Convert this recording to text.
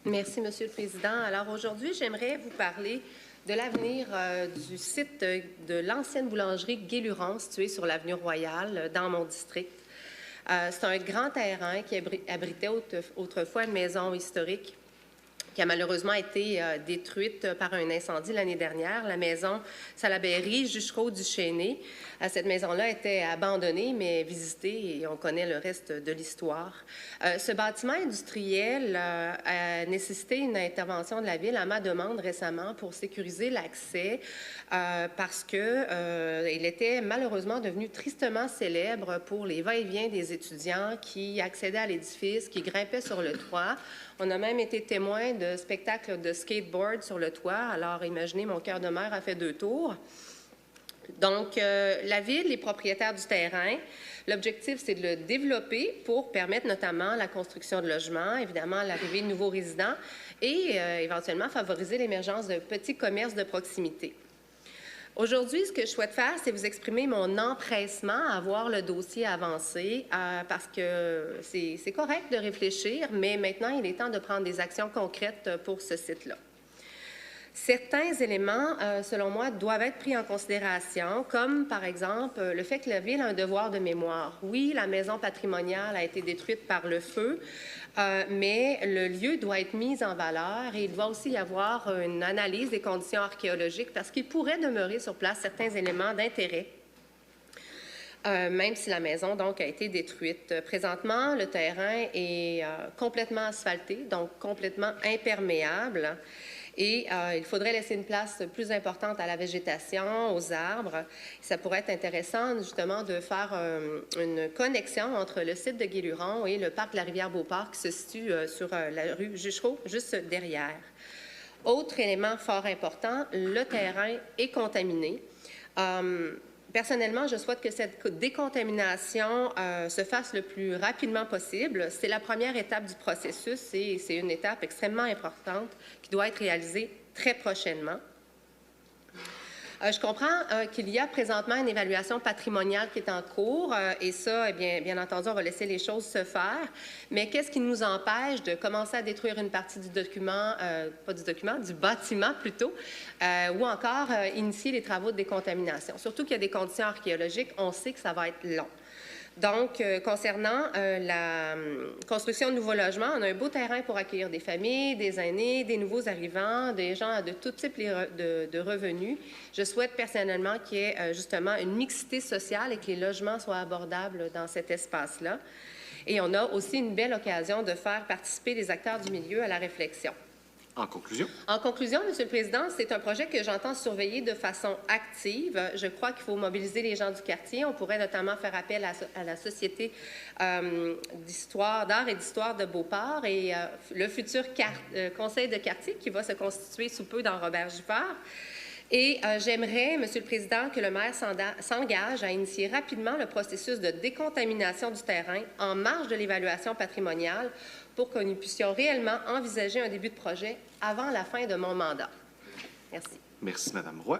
Merci, Monsieur le Président. Alors aujourd'hui, j'aimerais vous parler de l'avenir du site de l'ancienne boulangerie Gué-Luron, située sur l'avenue Royale, dans mon district. C'est un grand terrain qui abritait autrefois une maison historique qui a malheureusement été détruite par un incendie l'année dernière. La maison Salaberry, Juchereau-Duchesnay. Cette maison-là était abandonnée, mais visitée, et on connaît le reste de l'histoire. Ce bâtiment industriel a nécessité une intervention de la Ville à ma demande récemment pour sécuriser l'accès parce qu'il était malheureusement devenu tristement célèbre pour les va-et-vient des étudiants qui accédaient à l'édifice, qui grimpaient sur le toit. On a même été témoin de spectacles de skateboard sur le toit. Alors, imaginez, mon cœur de mère a fait 2 tours. Donc, la Ville, les propriétaires du terrain, l'objectif, c'est de le développer pour permettre notamment la construction de logements, évidemment l'arrivée de nouveaux résidents et éventuellement favoriser l'émergence de petits commerces de proximité. Aujourd'hui, ce que je souhaite faire, c'est vous exprimer mon empressement à voir le dossier avancer parce que c'est correct de réfléchir, mais maintenant, il est temps de prendre des actions concrètes pour ce site-là. Certains éléments, selon moi, doivent être pris en considération, comme par exemple le fait que la Ville a un devoir de mémoire. Oui, la maison patrimoniale a été détruite par le feu, mais le lieu doit être mis en valeur et il doit aussi y avoir une analyse des conditions archéologiques parce qu'il pourrait demeurer sur place certains éléments d'intérêt. Même si la maison donc a été détruite. Présentement, le terrain est complètement asphalté, donc complètement imperméable. Et il faudrait laisser une place plus importante à la végétation, aux arbres. Ça pourrait être intéressant, justement, de faire une connexion entre le site de Gué-Luron et le parc de la Rivière-Beauport qui se situe sur la rue Juchereau, juste derrière. Autre élément fort important, le terrain est contaminé. Personnellement, je souhaite que cette décontamination se fasse le plus rapidement possible. C'est la première étape du processus et c'est une étape extrêmement importante qui doit être réalisée très prochainement. Je comprends qu'il y a présentement une évaluation patrimoniale qui est en cours et ça, eh bien entendu, on va laisser les choses se faire. Mais qu'est-ce qui nous empêche de commencer à détruire une partie du document, pas du document, du bâtiment plutôt, ou encore initier les travaux de décontamination? Surtout qu'il y a des conditions archéologiques, on sait que ça va être long. Donc, concernant la construction de nouveaux logements, on a un beau terrain pour accueillir des familles, des aînés, des nouveaux arrivants, des gens de tout type de revenus. Je souhaite personnellement qu'il y ait justement une mixité sociale et que les logements soient abordables dans cet espace-là. Et on a aussi une belle occasion de faire participer les acteurs du milieu à la réflexion. En conclusion? En conclusion, Monsieur le Président, c'est un projet que j'entends surveiller de façon active. Je crois qu'il faut mobiliser les gens du quartier. On pourrait notamment faire appel à la Société d'art et d'histoire de Beauport et le futur conseil de quartier qui va se constituer sous peu dans Robert Giffard. Et j'aimerais, Monsieur le Président, que le maire s'engage à initier rapidement le processus de décontamination du terrain en marge de l'évaluation patrimoniale pour que nous puissions réellement envisager un début de projet avant la fin de mon mandat. Merci. Merci, Mme Roy.